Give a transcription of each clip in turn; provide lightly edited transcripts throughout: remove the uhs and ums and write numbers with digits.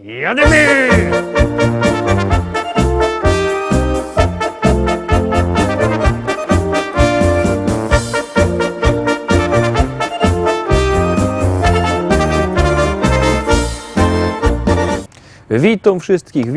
Jademy! Witam wszystkich,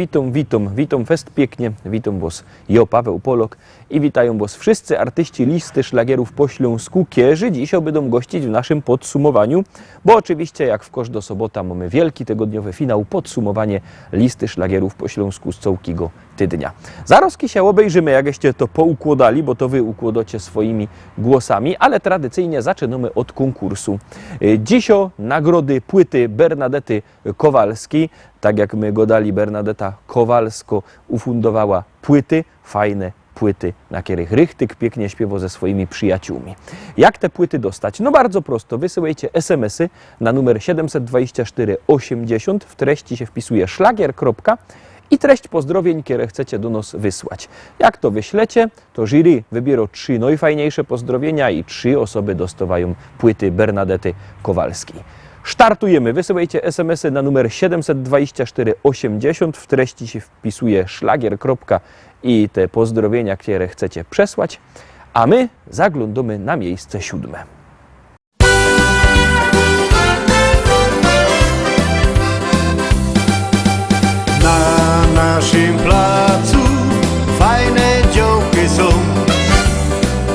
witam fest pięknie, witam was jo Paweł Polok i witają was wszyscy artyści listy szlagierów po śląsku, którzy dzisiaj będą gościć w naszym podsumowaniu, bo oczywiście jak w każdą sobotę mamy wielki tygodniowy finał, podsumowanie listy szlagierów po śląsku z całego tydnia. Zaraz się obejrzymy, jakście to poukładali, bo to wy układacie swoimi głosami, ale tradycyjnie zaczynamy od konkursu. Dzisiaj nagrody płyty Bernadety Kowalskiej. Tak jak my go dali, Bernadeta Kowalsko ufundowała płyty, fajne płyty, na których Rychtyk pięknie śpiewa ze swoimi przyjaciółmi. Jak te płyty dostać? No bardzo prosto, wysyłajcie SMS-y na numer 724 80, w treści się wpisuje szlagier. I treść pozdrowień, które chcecie do nas wysłać. Jak to wyślecie, to jury wybiera 3 najfajniejsze pozdrowienia i 3 osoby dostawają płyty Bernadety Kowalskiej. Startujemy. Wysyłajcie SMS-y na numer 724 80. W treści się wpisuje szlagier. I te pozdrowienia, które chcecie przesłać. A my zaglądamy na miejsce 7. Na naszym placu fajne działki są.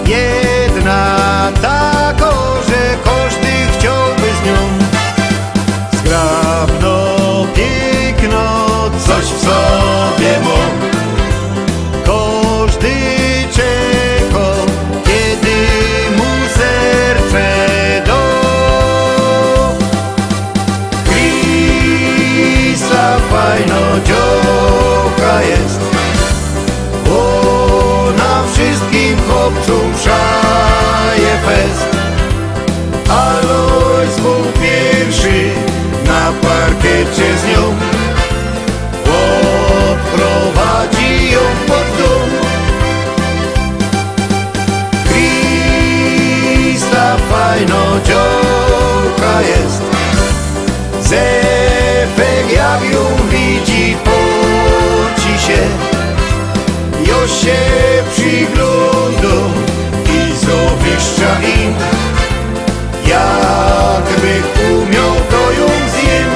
Jedna taka, że każdy chciałby z nią. Zgrabno, piękno, coś w sobie ma. Każdy czeka, kiedy mu serce da. Krisa fajno działka jest, ona wszystkim chłopcom szaje fest. Alois był pierwszy na parkiecie z nią, odprowadzi ją pod dom. Krista fajno działka jest, Zefek jak ją widzi poci się. Jo się przygląda i zawiszcza im, jakby umiał to ją zjem.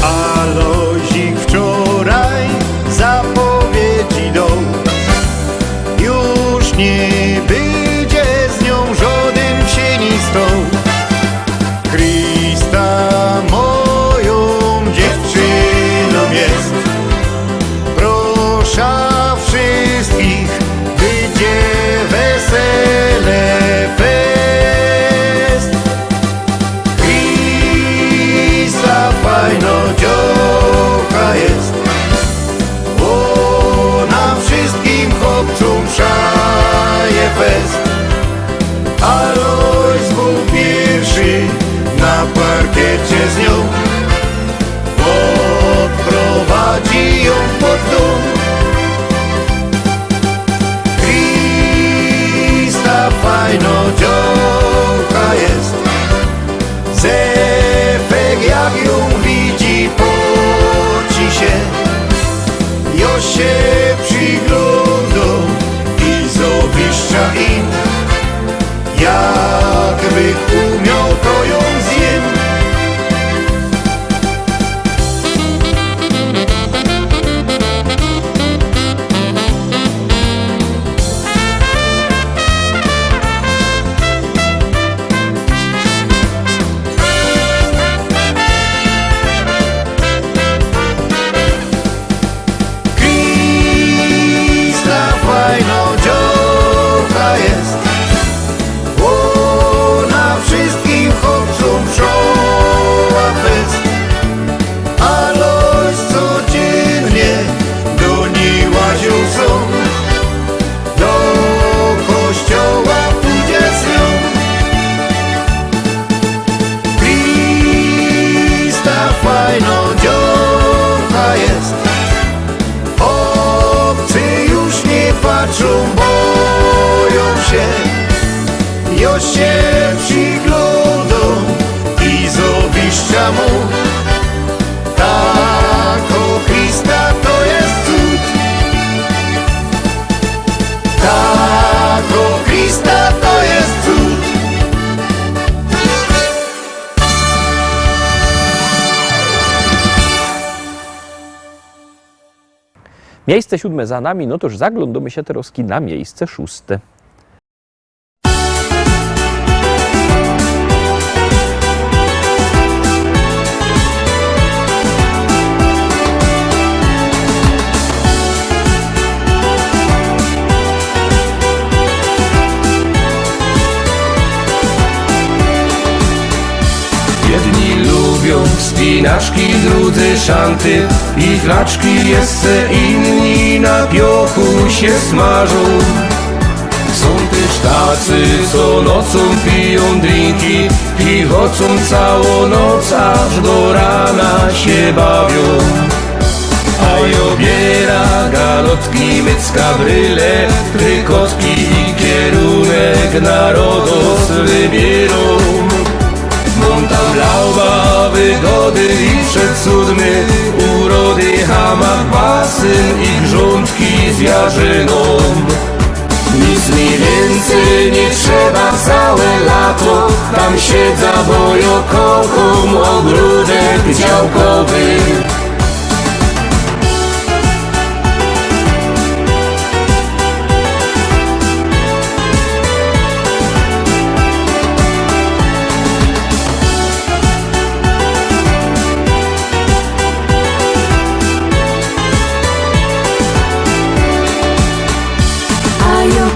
Alozik wczoraj zapowiedzi dał, już nie będzie z nią żaden sienistą. Krista moją dziewczyną jest, proszę wszystkich, będzie wesele fest. Krista fajno działka jest, ona wszystkim chłopcom szaje fest. Alois był pierwszy na parkiecie z nią, odprowadzi ją pod dom. Krista fajno działka jest, Zefek jak ją widzi poci się. Jo się przygląda i zawiszcza im, jakby umiał to ją zjem. Krista fajno działka jest, Miejsce 7 za nami, no toż zaglądamy się teraz na miejsce 6. Jedni lubią spinaczki, drudzy szanty i flaczki, jeszcze inni na piochu się smażą. Są też tacy, co nocą piją drinki i chodzą całą noc, aż do rana się bawią. A obiera galotki, mycka, bryle, trykotki i kierunek narodos wybierą. Montablauba, wygody i przecudny, urody, hamak, basyn i grządki z jarzyną. Nic mi więcej nie trzeba całe lato, tam siedza, bo ja kocham ogródek działkowy.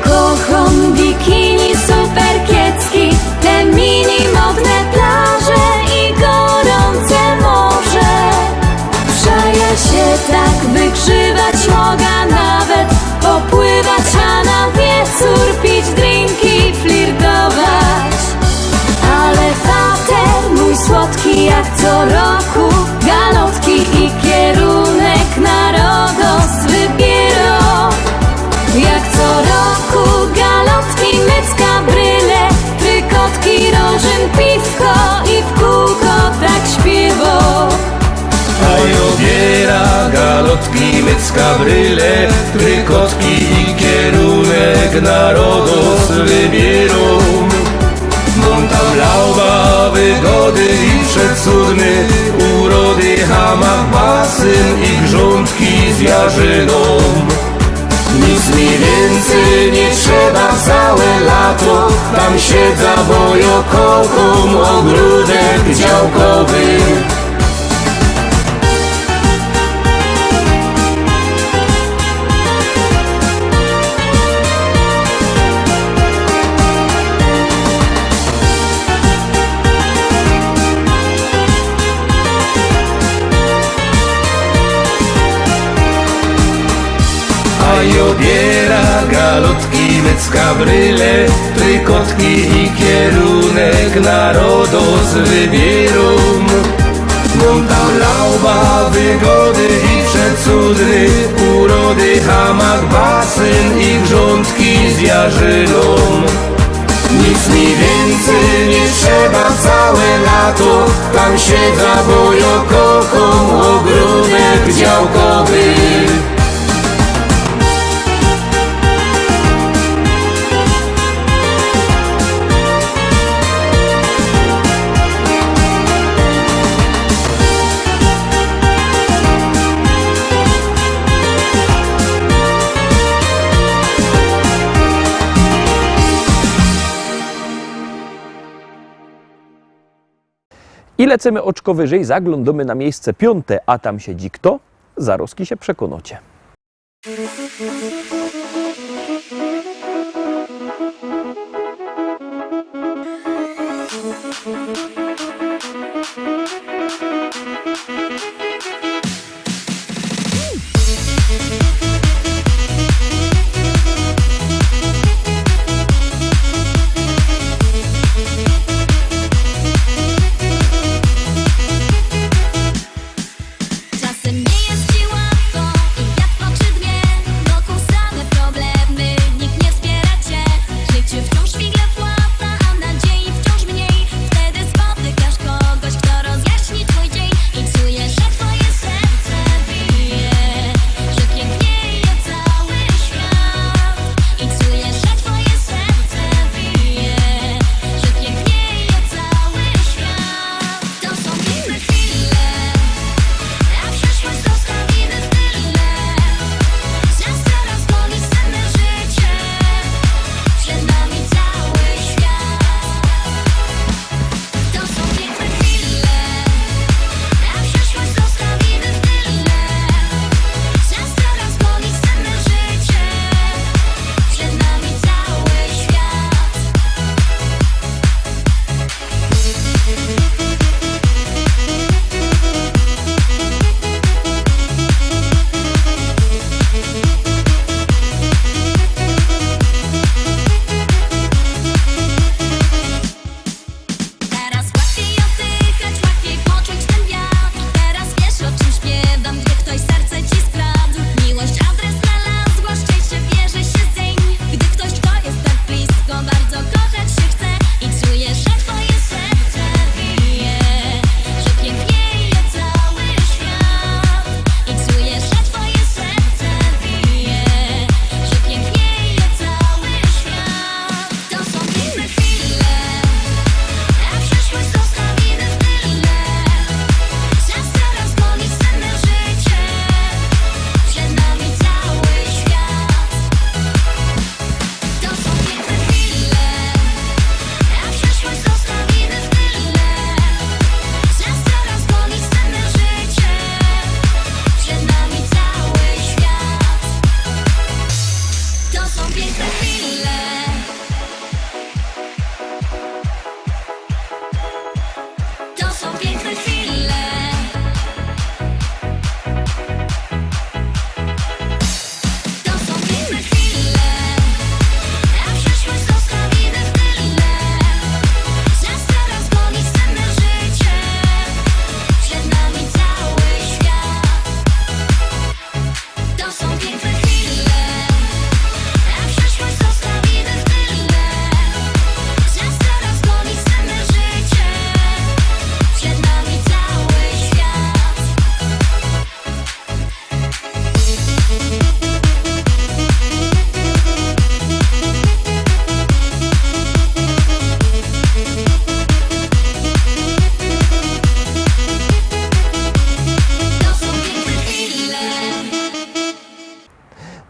Kocham bikini, super kiecki, te mini modne plaże i gorące morze. Przaja się tak wygrzywać mogę, nawet popływać, a na wieczór pić drinki, flirtować. Ale fater mój słodki jak co roku, galotki i kierunek narodos wybierą. Jak co roku galotki, mycka, bryle, trykotki, rożyn, piwko i w kółko tak śpiewo. A obiera galotki, mycka, bryle, trykotki i kierunek narodos wybierą. Montablauba, wygody i przecudny, urody, hamak, basyn i grządki z jarzyną. Nic mi więcej nie trzeba całe lato, tam siedza, bo ja kocham ogródek działkowy. A obiera galotki, mycka, bryle, trykotki i kierunek narodos wybierą. Montablauba, wygody i przecudny, urody, hamak, basyn i grządki z jarzyną. Nic mi więcej nie trzeba całe lato, tam siedza, bo ja kocham ogródek działkowy. I lecimy oczko wyżej, zaglądamy na miejsce 5, a tam siedzi kto? Zaroski się przekonacie. Czasem nie jest ci łatwo i jak w oczy dnie, wokół same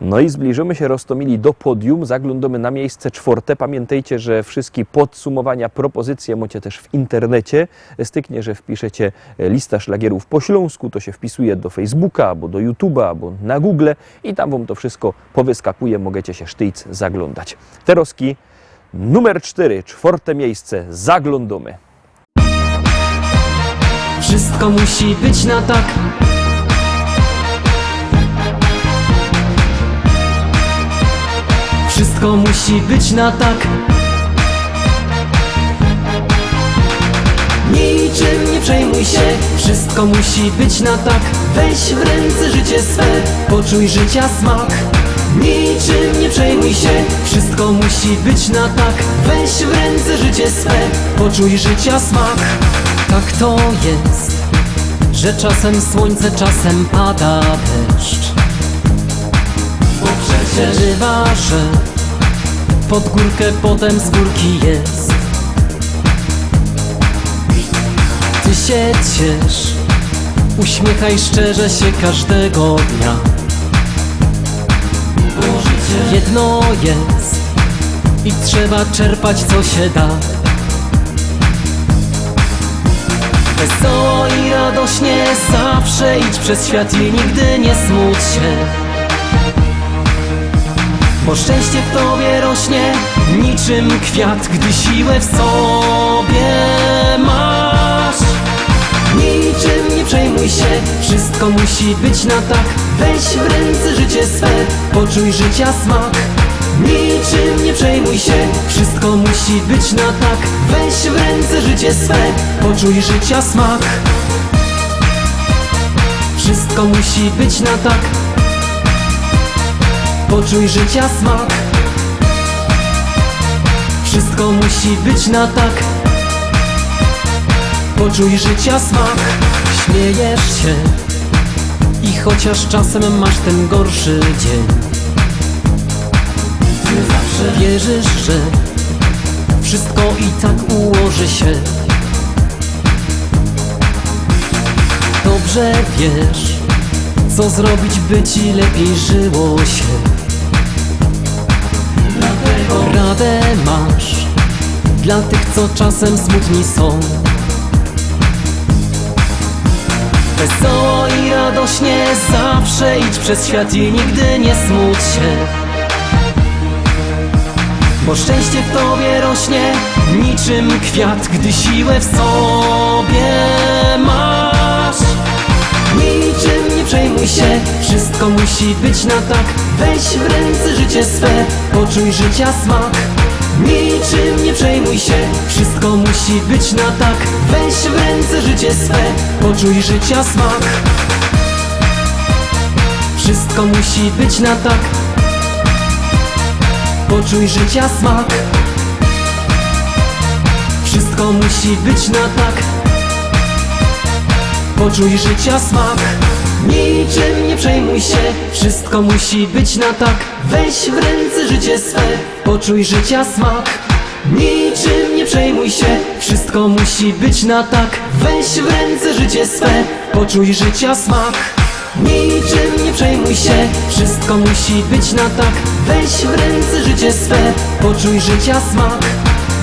No i zbliżymy się, Rostomili, do podium. Zaglądamy na miejsce 4. Pamiętajcie, że wszystkie podsumowania, propozycje macie też w internecie. Styknie, że wpiszecie lista szlagierów po śląsku, to się wpisuje do Facebooka, albo do YouTube'a, albo na Google i tam wam to wszystko powyskakuje, możecie się sztyjc zaglądać. Teroski numer 4, 4. miejsce, zaglądamy. Wszystko musi być na tak. Wszystko musi być na tak. Niczym nie przejmuj się, wszystko musi być na tak. Weź w ręce życie swe, poczuj życia smak. Niczym nie przejmuj się, wszystko musi być na tak. Weź w ręce życie swe, poczuj życia smak. Tak to jest, że czasem słońce, czasem pada deszcz. Bo przecież bywa, że pod górkę, potem z górki jest. Ty się ciesz, uśmiechaj szczerze się każdego dnia. Bo życie jedno jest i trzeba czerpać co się da. Wesoło i radośnie zawsze idź przez świat i nigdy nie smuć się. Bo szczęście w tobie rośnie niczym kwiat, gdy siłę w sobie masz. Niczym nie przejmuj się, wszystko musi być na tak. Weź w ręce życie swe, poczuj życia smak. Niczym nie przejmuj się, wszystko musi być na tak. Weź w ręce życie swe, poczuj życia smak. Wszystko musi być na tak. Poczuj życia smak. Wszystko musi być na tak. Poczuj życia smak. Śmiejesz się i chociaż czasem masz ten gorszy dzień, ty zawsze wierzysz, że wszystko i tak ułoży się. Dobrze wiesz, co zrobić, by ci lepiej żyło się. Dlatego radę masz dla tych, co czasem smutni są. Wesoło i radośnie zawsze idź przez świat i nigdy nie smuć się. Bo szczęście w tobie rośnie niczym kwiat, gdy siłę w sobie masz. Niczym nie przejmuj się, wszystko musi być na tak. Weź w ręce życie swe, poczuj życia smak. Niczym nie przejmuj się, wszystko musi być na tak. Weź w ręce życie swe, poczuj życia smak. Wszystko musi być na tak. Poczuj życia smak. Wszystko musi być na tak. Poczuj życia smak. Niczym nie przejmuj się, wszystko musi być na tak. Weź w ręce życie swe, poczuj życia smak. Niczym nie przejmuj się, wszystko musi być na tak. Weź w ręce życie swe, poczuj życia smak. Niczym nie przejmuj się, wszystko musi być na tak. Weź w ręce życie swe, poczuj życia smak.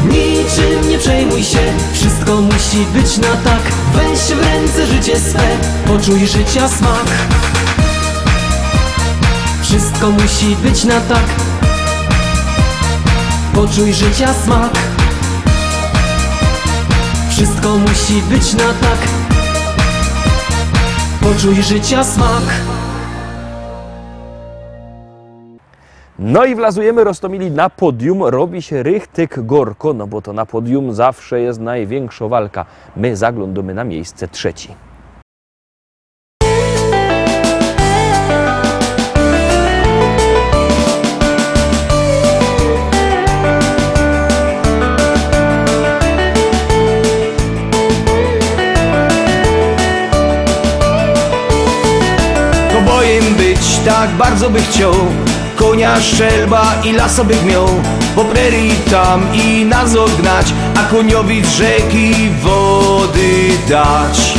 Niczym nie przejmuj się, wszystko musi być na tak. Weź w ręce życie swe, poczuj życia smak. Wszystko musi być na tak. Poczuj życia smak. Wszystko musi być na tak. Poczuj życia smak. No i wlazujemy, Rostomili, na podium. Robi się rychtyk gorko, no bo to na podium zawsze jest największa walka. My zaglądamy na miejsce 3. Kobojem być tak bardzo by chciał, konia szczelba i lasa by miał, po prerii tam i nas ognać, a koniowi z rzeki wody dać.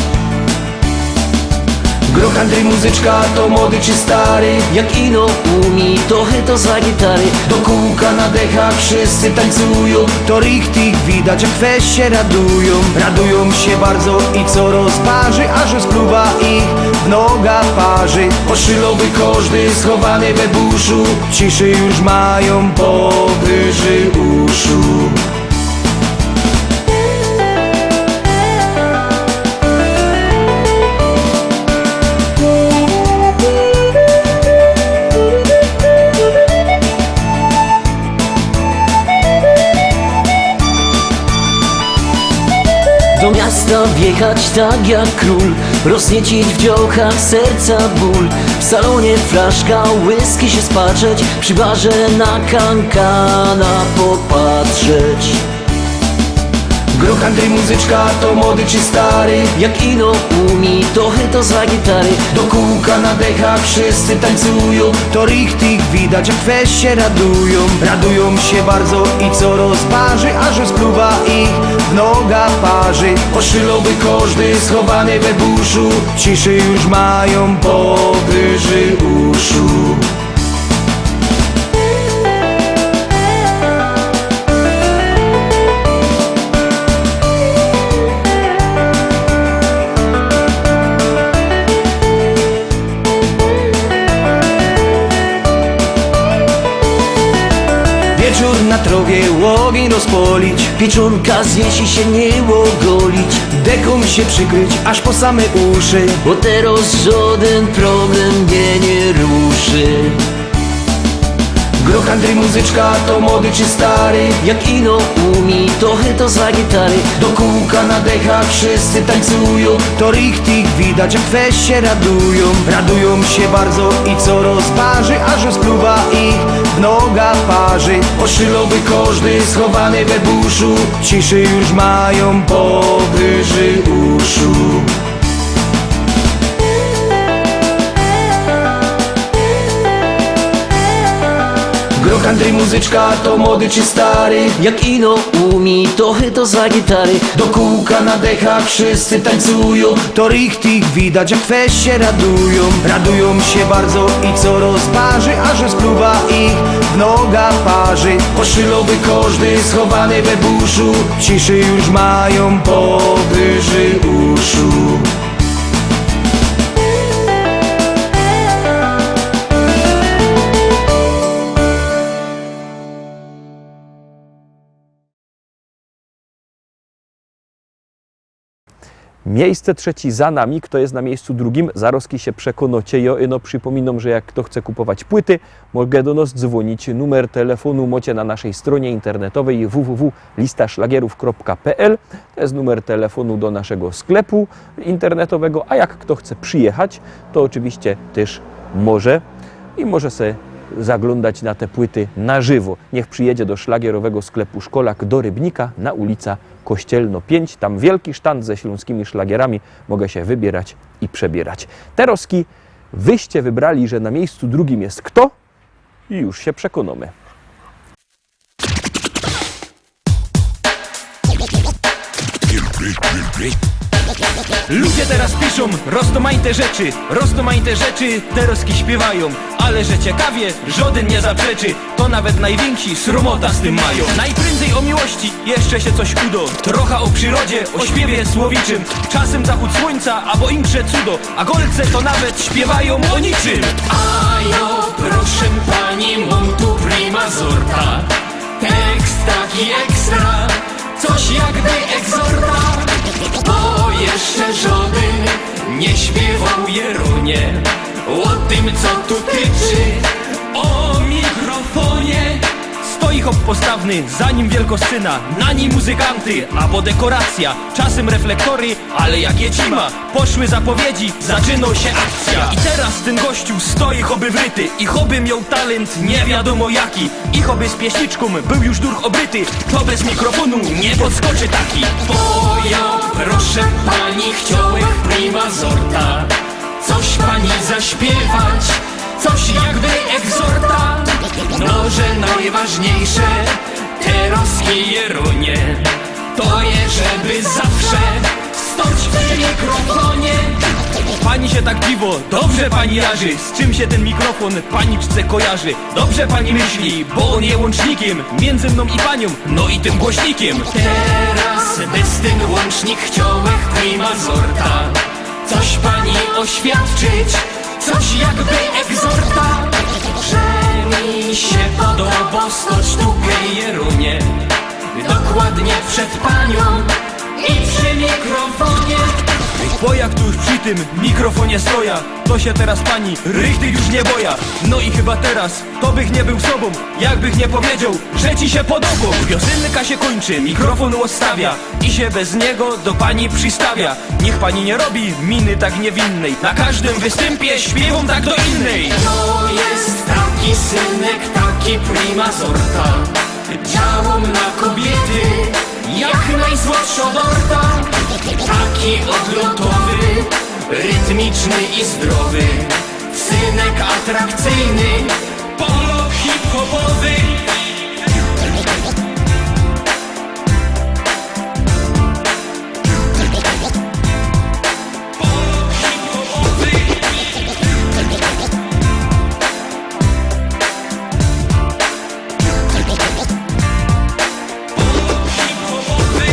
Groch Andrzej muzyczka, to młody czy stary, Jak ino umi, to za gitary. do kółka na dechach wszyscy tańcują. To richtig widać, jak weź się radują. Radują się bardzo i co rozparzy, aż rozpluwa ich w noga parzy. Poszylowy każdy schowany we buszu, ciszy już mają powyżej uszu. Do miasta wjechać tak jak król, rozniecić w działkach serca ból. W salonie flaszka whisky się spatrzeć, przy barze na kankana popatrzeć. Groch Andrzej muzyczka, to młody czy stary, Jak ino umi, to za gitary. do kółka na dechach wszyscy tańcują. To richtig widać, jak weź się radują. Radują się bardzo i co rozparzy, aż rozpluwa ich w noga parzy. Poszylowy każdy schowany we buszu, ciszy już mają powyżej uszu. Wieczór na trowie, ogień rozpolić, Pieczonka zjeść i się nie ogolić, deką się przykryć aż po same uszy. bo teraz żaden problem mnie nie ruszy. Groch Andrzej muzyczka, to młody czy stary, Jak ino umi, to za gitary. do kółka na dechach wszyscy tańcują. To richtig widać, jak weź się radują. Radują się bardzo i co rozparzy, aż rozpluwa ich w noga parzy. Poszylowy każdy schowany we buszu, ciszy już mają powyżej uszu. Groch Andrzej muzyczka, to młody czy stary, Jak ino umi, to za gitary. do kółka na dechach wszyscy tańcują. To richtig widać, jak weź się radują. Radują się bardzo i co rozparzy, aż rozpluwa ich w noga parzy. Poszylowy każdy schowany we buszu, ciszy już mają powyżej uszu. Miejsce trzeci za nami, kto jest na miejscu drugim, zaroski się przekonocie. Ja przypominam, że jak kto chce kupować płyty, mogę do nas dzwonić. Numer telefonu macie na naszej stronie internetowej www.listaszlagierów.pl. To jest numer telefonu do naszego sklepu internetowego, a jak kto chce przyjechać, to oczywiście też może i może se zaglądać na te płyty na żywo. Niech przyjedzie do szlagierowego sklepu Szkolak do Rybnika na ulica Kościelno 5. Tam wielki sztand ze śląskimi szlagierami. Mogę się wybierać i przebierać. Teroski, wyście wybrali, że na miejscu drugim jest kto? I już się przekonamy. Ludzie teraz piszą roztomańte rzeczy, teroski śpiewają, ale że ciekawie, żaden nie zaprzeczy, to nawet najwięksi sromota z tym mają. Najprędzej o miłości jeszcze się coś udo, trochę o przyrodzie, o śpiewie słowiczym, czasem zachód słońca, albo insze cudo, a golce to nawet śpiewają o niczym. A jo, proszę pani, mam tu prima sorta. Tekst taki ekstra, coś jakby egzorta. Bo jeszcze żaden nie śpiewał Jeronie o tym, co tu tyczy. O mikrofonie stoi hop postawny, za nim wielkosyna, na nim muzykanty, albo dekoracja, czasem reflektory, ale jak jecima, poszły zapowiedzi, zaczynał się akcja. I teraz ten gościu stoi choby wryty, i choby miał talent nie wiadomo jaki, i choby z pieśniczką był już durch obryty, to bez mikrofonu nie podskoczy taki. Bo ja, proszę pani, chciałem prima sorta. Coś pani zaśpiewać, coś jakby egzorta. No, że najważniejsze, teroski Jeronie, to je, żeby zawsze stać przy mikrofonie. pani się tak dziwo, dobrze pani jarzy. Z czym się ten mikrofon paniczce kojarzy? Dobrze pani myśli, bo on je łącznikiem między mną i panią, no i tym głośnikiem. Teraz bez ten łącznik chciałech prima sorta. Coś pani oświadczyć, coś jakby egzorta. Że mi się podoba stoć tu gejerunie, dokładnie przed panią i przy mikrofonie. Bo jak tu już przy tym mikrofonie stoja, to się teraz pani rychty już nie boja. No i chyba teraz to bych nie był sobą, jakbych nie powiedział, że ci się podoba. Piosenka się kończy, mikrofon odstawia i się bez niego do pani przystawia. Niech pani nie robi miny tak niewinnej, na każdym występie śpiewam tak do innej. To jest taki synek, taki prima sorta. Działam na kobiety, jak najsłodsza dorta. Taki odlotowy, rytmiczny i zdrowy. Synek atrakcyjny, Polok hip-hopowy. Polok hip-hopowy. Polok hip-hopowy.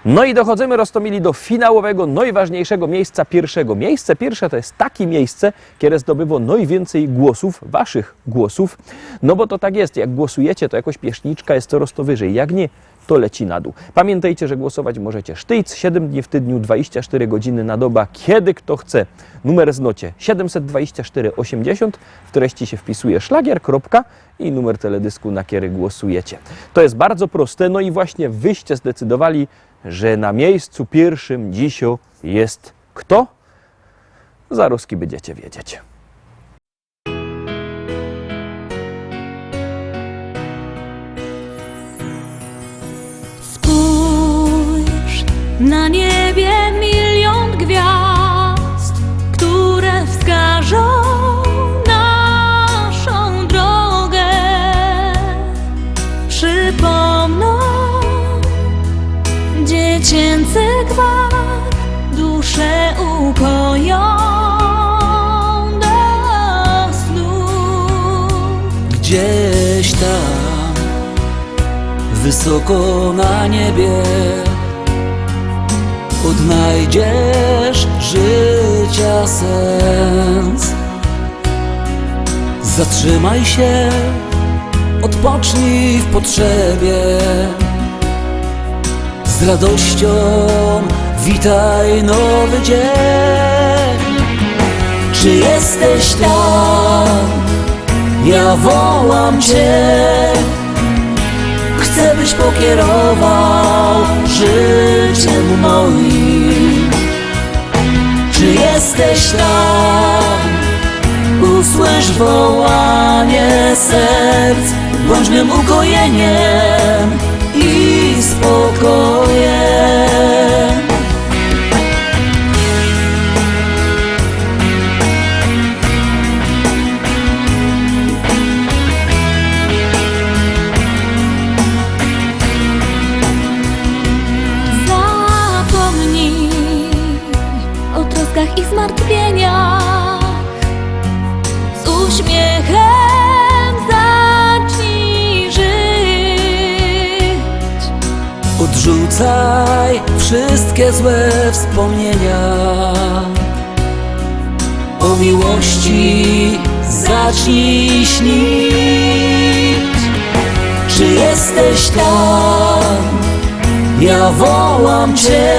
No i dochodzimy, Rostomili, do finałowego, najważniejszego miejsca pierwszego. Miejsce pierwsze to jest takie miejsce, które zdobywa najwięcej głosów, waszych głosów. No bo to tak jest, jak głosujecie, to jakoś pieśniczka jest coraz to wyżej. Jak nie, to leci na dół. Pamiętajcie, że głosować możecie sztyjc, 7 dni w tygodniu, 24 godziny na dobę, kiedy kto chce. Numer znocie 724 80, w treści się wpisuje szlagier, kropka i numer teledysku, na który głosujecie. To jest bardzo proste, no i właśnie wyście zdecydowali, że na miejscu pierwszym dzisiaj jest kto? Zaruski będziecie wiedzieć. Spójrz, na niebie milion gwiazd, które wskażą naszą drogę. Przypomną dziecięcy gwar, duszę ukoją do snu. Gdzieś tam, wysoko na niebie, odnajdziesz życia sens. Zatrzymaj się, odpocznij w potrzebie. Z radością witaj nowy dzień. Czy jesteś tam? Ja wołam Cię. Chcę, byś pokierował życiem moim. Czy jesteś tam? Usłysz wołanie serc, bądź mym ukojeniem i spokojem. Zapomnij o troskach i zmartwieniach, z uśmiechem zacznij żyć. Odrzucaj wszystkie złe wspomnienia. O miłości zacznij śnić. Czy jesteś tam? Ja wołam Cię.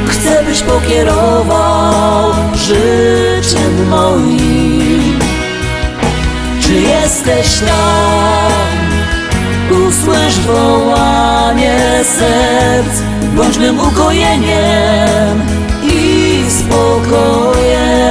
Chcę, byś pokierował życiem moim. Czy jesteś tam? Usłysz wołanie serc, bądź mym ukojeniem i spokojem.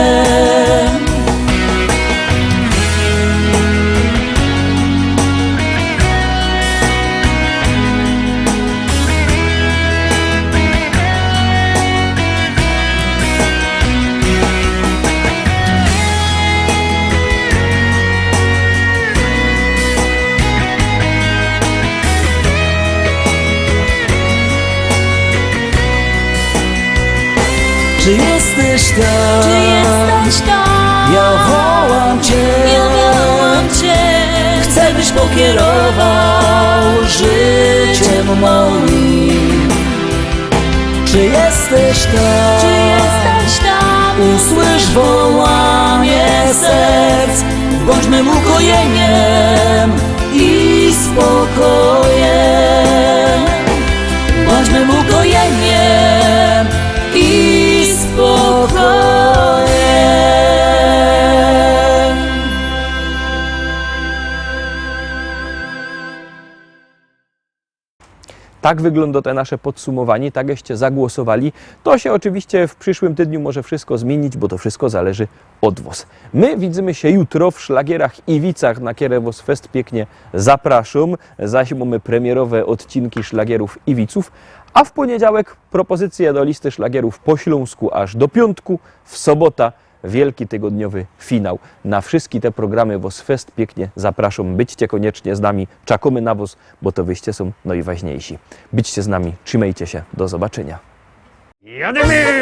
Czy jesteś tam? Czy jesteś tam? Ja wołam Cię, Ja wołam Cię. chcę byś pokierował życiem moim. Czy jesteś tam? Czy jesteś tam? Usłysz wołanie serc, bądź mym ukojeniem i spokojem. Bądź mym ukojeniem i spokojem. Tak wygląda to nasze podsumowanie, tak jakście zagłosowali. To się oczywiście w przyszłym tygodniu może wszystko zmienić, bo to wszystko zależy od was. My widzimy się jutro w Szlagierach i Wicach, na które was fest pięknie zapraszam. Zaś mamy premierowe odcinki Szlagierów i Wiców, a w poniedziałek propozycje do listy szlagierów po śląsku aż do piątku, w sobota wielki tygodniowy finał. Na wszystkie te programy was fest pięknie zapraszam. Byćcie koniecznie z nami, czekamy na was, bo to wyście są najważniejsi. Byćcie z nami, trzymajcie się, do zobaczenia. Jadymy!